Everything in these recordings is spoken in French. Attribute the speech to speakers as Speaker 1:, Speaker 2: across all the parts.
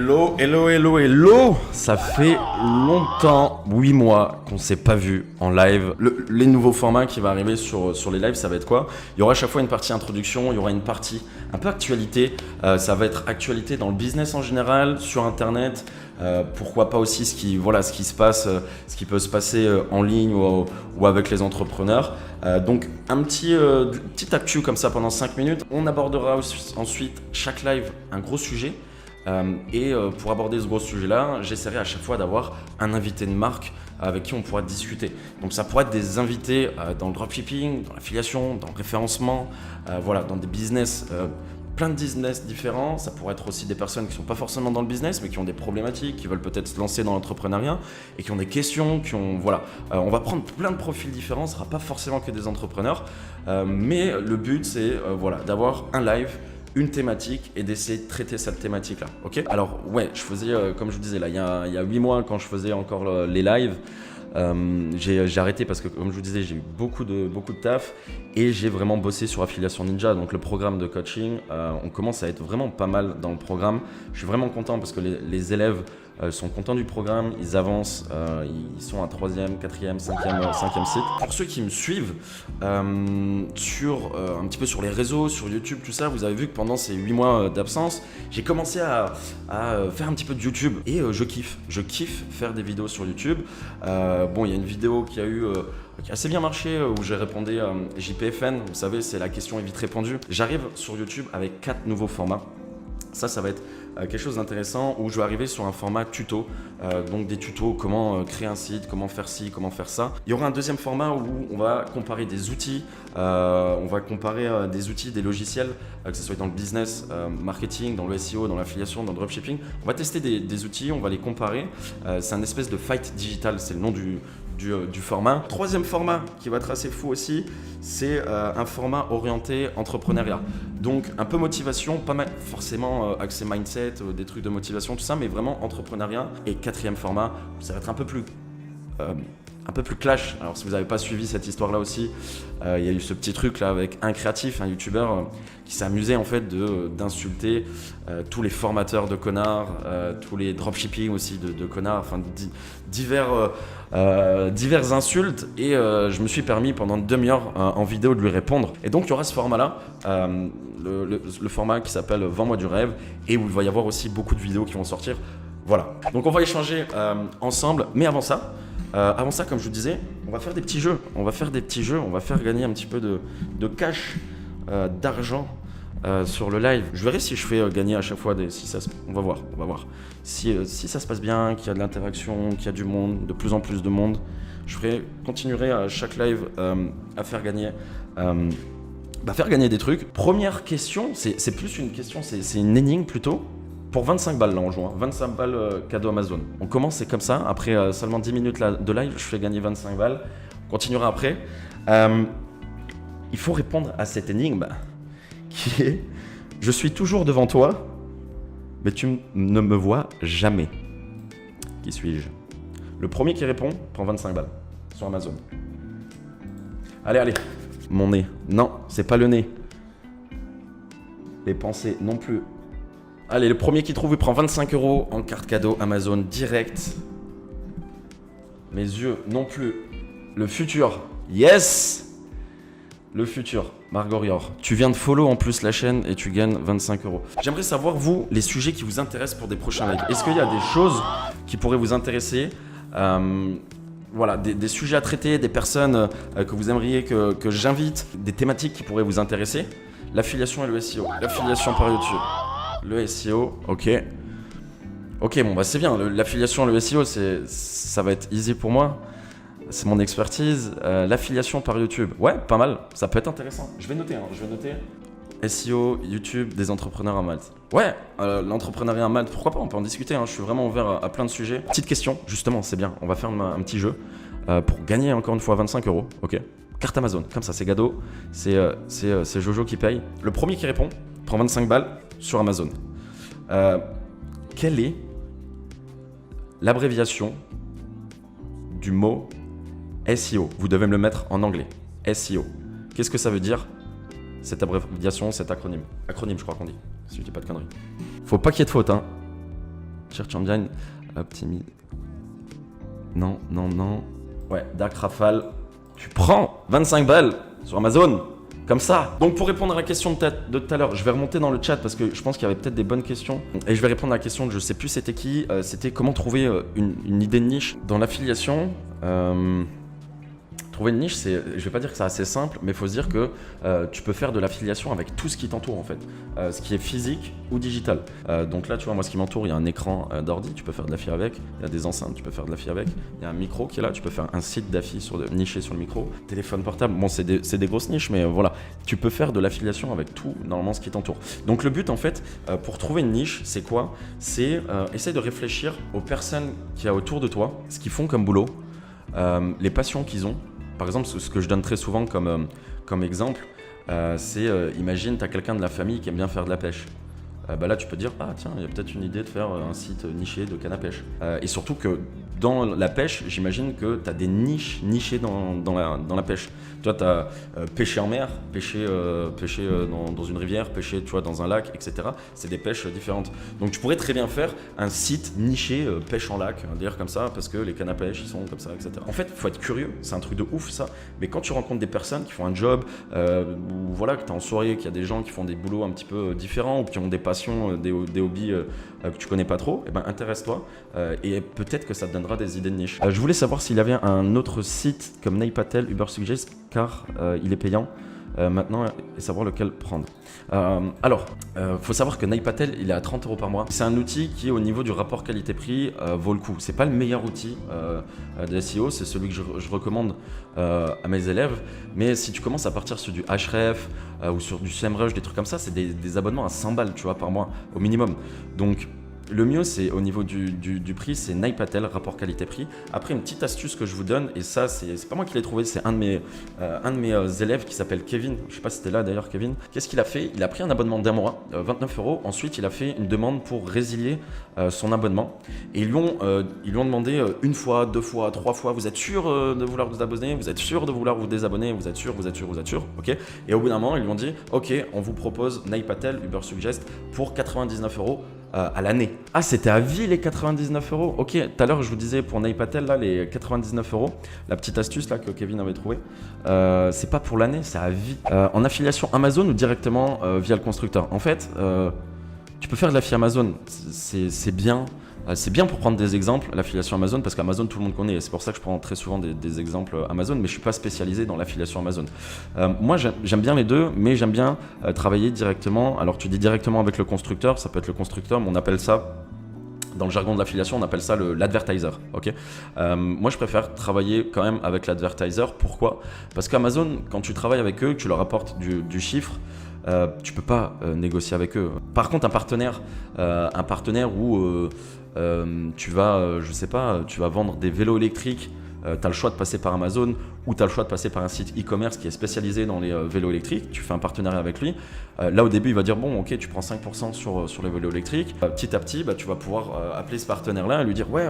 Speaker 1: Hello, hello, hello, hello. Ça fait longtemps, 8 mois qu'on s'est pas vu en live. Les nouveaux formats qui vont arriver sur les lives, ça va être quoi? Il y aura à chaque fois une partie introduction, il y aura une partie un peu actualité. Ça va être actualité dans le business en général, sur internet. Pourquoi pas aussi ce qui se passe, ce qui peut se passer en ligne ou avec les entrepreneurs. Donc un petit actu comme ça pendant 5 minutes. On abordera ensuite chaque live un gros sujet. Pour aborder ce gros sujet-là, j'essaierai à chaque fois d'avoir un invité de marque avec qui on pourra discuter. Donc ça pourrait être des invités dans le dropshipping, dans l'affiliation, dans le référencement, dans des business, plein de business différents. Ça pourrait être aussi des personnes qui ne sont pas forcément dans le business, mais qui ont des problématiques, qui veulent peut-être se lancer dans l'entrepreneuriat et qui ont des questions, on va prendre plein de profils différents, ce ne sera pas forcément que des entrepreneurs, mais le but c'est d'avoir un live, une thématique et d'essayer de traiter cette thématique-là. Ok. Alors ouais, je faisais, comme je vous disais là, il y a 8 mois quand je faisais encore les lives, j'ai arrêté parce que comme je vous disais, j'ai eu beaucoup de taf et j'ai vraiment bossé sur Affiliation Ninja, donc le programme de coaching. On commence à être vraiment pas mal dans le programme. Je suis vraiment content parce que les élèves sont contents du programme, ils avancent, ils sont à 3e, 4e, 5e site. Pour ceux qui me suivent un petit peu sur les réseaux, sur YouTube, tout ça, vous avez vu que pendant ces 8 mois d'absence, j'ai commencé à faire un petit peu de YouTube et je kiffe faire des vidéos sur YouTube. Il y a une vidéo qui a assez bien marché où j'ai répondu JPFN, vous savez, c'est la question est vite répondue. J'arrive sur YouTube avec 4 nouveaux formats. Ça va être quelque chose d'intéressant où je vais arriver sur un format tuto, donc des tutos, comment créer un site, comment faire ci, comment faire ça. Il y aura un deuxième format où on va comparer des outils, des logiciels, que ce soit dans le business, marketing, dans le SEO, dans l'affiliation, dans le dropshipping. On va tester des outils, on va les comparer. C'est un espèce de fight digital, c'est le nom du format. Troisième format qui va être assez fou aussi, c'est un format orienté entrepreneuriat. Donc un peu motivation, pas mal forcément accès mindset, des trucs de motivation, tout ça, mais vraiment entrepreneuriat. Et quatrième format, ça va être un peu plus clash. Alors si vous n'avez pas suivi cette histoire-là aussi, il y a eu ce petit truc là avec un créatif, un youtubeur qui s'est amusé en fait d'insulter tous les formateurs de connards, tous les dropshipping aussi de connards, enfin divers insultes et je me suis permis pendant une demi-heure en vidéo de lui répondre. Et donc il y aura ce format-là, le format qui s'appelle Vends-moi du rêve et où il va y avoir aussi beaucoup de vidéos qui vont sortir. Voilà. Donc on va échanger ensemble, mais avant ça, comme je vous disais, on va faire des petits jeux. On va faire gagner un petit peu de cash, d'argent sur le live. Je verrai si je fais gagner à chaque fois on va voir. Si ça se passe bien, qu'il y a de l'interaction, qu'il y a du monde, de plus en plus de monde, continuerai à chaque live à faire gagner des trucs. Première question, c'est plus une question, c'est une énigme plutôt. Pour 25 balles là on joue, 25 balles cadeau Amazon. On commence, c'est comme ça, après seulement 10 minutes de live, je fais gagner 25 balles. On continuera après. Il faut répondre à cette énigme qui est « Je suis toujours devant toi, mais tu ne me vois jamais. Qui suis-je » Le premier qui répond prend 25 balles sur Amazon. Allez. Mon nez. Non, c'est pas le nez. Les pensées non plus. Allez, le premier qui trouve, il prend 25 € en carte cadeau Amazon direct. Mes yeux non plus. Le futur. Yes! Le futur. Margorior. Tu viens de follow en plus la chaîne et tu gagnes 25 €. J'aimerais savoir, vous, les sujets qui vous intéressent pour des prochains lives. Est-ce qu'il y a des choses qui pourraient vous intéresser? Des sujets à traiter, des personnes que vous aimeriez que j'invite, des thématiques qui pourraient vous intéresser. L'affiliation et le SEO. L'affiliation par YouTube. Le SEO, ok. Ok, bon, c'est bien. L'affiliation et le SEO, ça va être easy pour moi. C'est mon expertise. L'affiliation par YouTube, ouais, pas mal. Ça peut être intéressant. Je vais noter. SEO, YouTube, des entrepreneurs à Malte. Ouais, l'entrepreneuriat à Malte, pourquoi pas, on peut en discuter. Je suis vraiment ouvert à plein de sujets. Petite question, justement, c'est bien. On va faire un petit jeu pour gagner encore une fois 25 €. Ok. Carte Amazon, comme ça, c'est cadeau. C'est Jojo qui paye. Le premier qui répond prend 25 balles sur Amazon. Quelle est l'abréviation du mot SEO? Vous devez me le mettre en anglais. SEO. Qu'est-ce que ça veut dire, cette abréviation, cet acronyme? Acronyme, je crois qu'on dit, si je dis pas de conneries. Faut pas qu'il y ait de faute, hein. Church Engine, optimise. Non. Ouais, Dark Rafale. Tu prends 25 balles sur Amazon. Comme ça. Donc pour répondre à la question de tout à l'heure, je vais remonter dans le chat parce que je pense qu'il y avait peut-être des bonnes questions. Et je vais répondre à la question de je sais plus c'était qui. C'était comment trouver une idée de niche dans l'affiliation. Trouver une niche, je vais pas dire que c'est assez simple, mais il faut se dire que tu peux faire de l'affiliation avec tout ce qui t'entoure en fait, ce qui est physique ou digital. Donc là, tu vois, moi, ce qui m'entoure, il y a un écran d'ordi, tu peux faire de l'affi avec. Il y a des enceintes, tu peux faire de l'affi avec. Il y a un micro qui est là, tu peux faire un site d'affi niché sur le micro. Téléphone portable, bon, c'est des grosses niches, mais voilà, tu peux faire de l'affiliation avec tout, normalement, ce qui t'entoure. Donc le but, en fait, pour trouver une niche, c'est quoi? C'est essayer de réfléchir aux personnes qu'il y a autour de toi, ce qu'ils font comme boulot, les passions qu'ils ont. Par exemple, ce que je donne très souvent comme exemple, c'est imagine, tu as quelqu'un de la famille qui aime bien faire de la pêche. Là, tu peux dire, ah tiens, il y a peut-être une idée de faire un site niché de canne à pêche. Et surtout que dans la pêche, j'imagine que tu as des niches nichées dans la pêche. Tu vois, tu as pêcher en mer, pêcher dans une rivière, pêcher tu vois, dans un lac, etc. C'est des pêches différentes. Donc tu pourrais très bien faire un site niché pêche en lac, dire comme ça, parce que les cannes à pêche, ils sont comme ça, etc. En fait, il faut être curieux, c'est un truc de ouf ça. Mais quand tu rencontres des personnes qui font un job, ou voilà, que tu es en soirée, qu'il y a des gens qui font des boulots un petit peu différents, ou qui ont des passions, des hobbies que tu connais pas trop, eh ben, intéresse-toi et peut-être que ça te donnera des idées de niche. Je voulais savoir s'il y avait un autre site comme Naipatel, Ubersuggest, car il est payant maintenant et savoir lequel prendre. Faut savoir que Naipatel, il est à 30 € par mois. C'est un outil qui, au niveau du rapport qualité-prix, vaut le coup. C'est pas le meilleur outil de SEO, c'est celui que je recommande à mes élèves. Mais si tu commences à partir sur du Ahref ou sur du SEMrush, des trucs comme ça, c'est des abonnements à 100 balles, tu vois, par mois au minimum. Donc le mieux, c'est au niveau du prix, c'est Naipatel, rapport qualité-prix. Après, une petite astuce que je vous donne, et ça, c'est pas moi qui l'ai trouvé, c'est un de mes élèves qui s'appelle Kevin. Je sais pas si c'était là d'ailleurs, Kevin. Qu'est-ce qu'il a fait? Il a pris un abonnement d'1 mois, 29 €. Ensuite, il a fait une demande pour résilier son abonnement. Et ils lui ont demandé une fois, 2 fois, 3 fois, vous êtes sûr de vouloir vous abonner? Vous êtes sûr de vouloir vous désabonner? Vous êtes sûr? Ok. Et au bout d'un moment, ils lui ont dit, ok, on vous propose Naipatel, Ubersuggest pour 99 € à l'année. Ah, c'était à vie les 99 €. Ok, tout à l'heure je vous disais pour Naipatel, là, les 99 €, la petite astuce là que Kevin avait trouvé, c'est pas pour l'année, c'est à vie. En affiliation Amazon ou directement via le constructeur. En fait, tu peux faire de l'affiliation Amazon, c'est bien. C'est bien pour prendre des exemples, l'affiliation Amazon, parce qu'Amazon, tout le monde connaît. C'est pour ça que je prends très souvent des exemples Amazon, mais je ne suis pas spécialisé dans l'affiliation Amazon. Moi, j'aime bien les deux, mais j'aime bien travailler directement. Alors, tu dis directement avec le constructeur, ça peut être le constructeur, mais on appelle ça, dans le jargon de l'affiliation, on appelle ça l'advertiser. Okay, moi, je préfère travailler quand même avec l'advertiser. Pourquoi? Parce qu'Amazon, quand tu travailles avec eux, que tu leur apportes du chiffre, tu peux pas négocier avec eux. Par contre, un partenaire où tu vas, je sais pas, tu vas vendre des vélos électriques, tu as le choix de passer par Amazon ou tu as le choix de passer par un site e-commerce qui est spécialisé dans les vélos électriques, tu fais un partenariat avec lui. Là, au début, il va dire, bon, ok, tu prends 5% sur les vélos électriques. Petit à petit, tu vas pouvoir appeler ce partenaire-là et lui dire, ouais,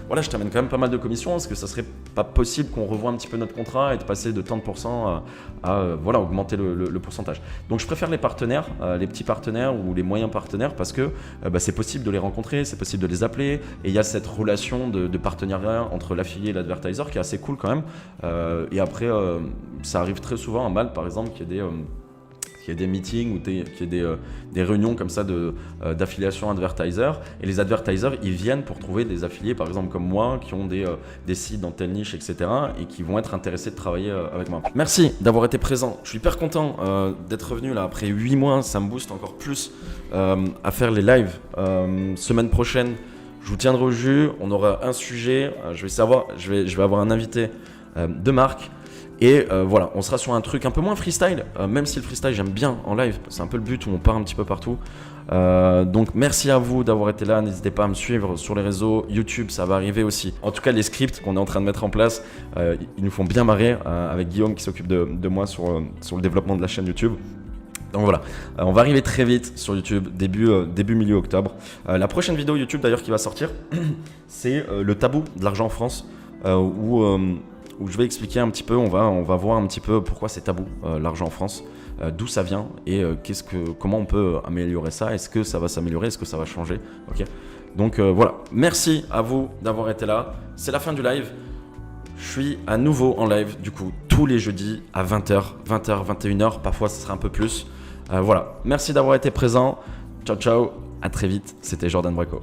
Speaker 1: voilà, je t'amène quand même pas mal de commissions. Est-ce que ça serait pas possible qu'on revoie un petit peu notre contrat et de passer de tant de pourcents à voilà, augmenter le pourcentage. Donc, je préfère les partenaires, les petits partenaires ou les moyens partenaires parce que c'est possible de les rencontrer, c'est possible de les appeler et il y a cette relation de partenariat entre l'affilié et l'advertiser qui est assez cool quand même. Et après, ça arrive très souvent à Malte, par exemple, qu'il y ait des meetings ou qu'il y ait des réunions comme ça d'affiliation advertiser. Et les advertisers, ils viennent pour trouver des affiliés, par exemple comme moi, qui ont des sites dans telle niche, etc. et qui vont être intéressés de travailler avec moi. Merci d'avoir été présent. Je suis hyper content d'être revenu là après 8 mois. Ça me booste encore plus à faire les lives. Semaine prochaine, je vous tiendrai au jus. On aura un sujet. Je vais avoir un invité de marque. Et voilà, on sera sur un truc un peu moins freestyle, même si le freestyle j'aime bien en live, c'est un peu le but où on part un petit peu partout. Donc merci à vous d'avoir été là, n'hésitez pas à me suivre sur les réseaux, YouTube ça va arriver aussi. En tout cas les scripts qu'on est en train de mettre en place, ils nous font bien marrer avec Guillaume qui s'occupe de moi sur le développement de la chaîne YouTube. Donc voilà, on va arriver très vite sur YouTube, début milieu octobre. La prochaine vidéo YouTube d'ailleurs qui va sortir, c'est le tabou de l'argent en France, où je vais expliquer un petit peu, on va voir un petit peu pourquoi c'est tabou l'argent en France, d'où ça vient et comment on peut améliorer ça, est-ce que ça va s'améliorer, est-ce que ça va changer, ok. Donc voilà, merci à vous d'avoir été là. C'est la fin du live. Je suis à nouveau en live, du coup, tous les jeudis à 20h, 21h, parfois ce sera un peu plus. Voilà, merci d'avoir été présent. Ciao, ciao, à très vite. C'était Jordan Bracco.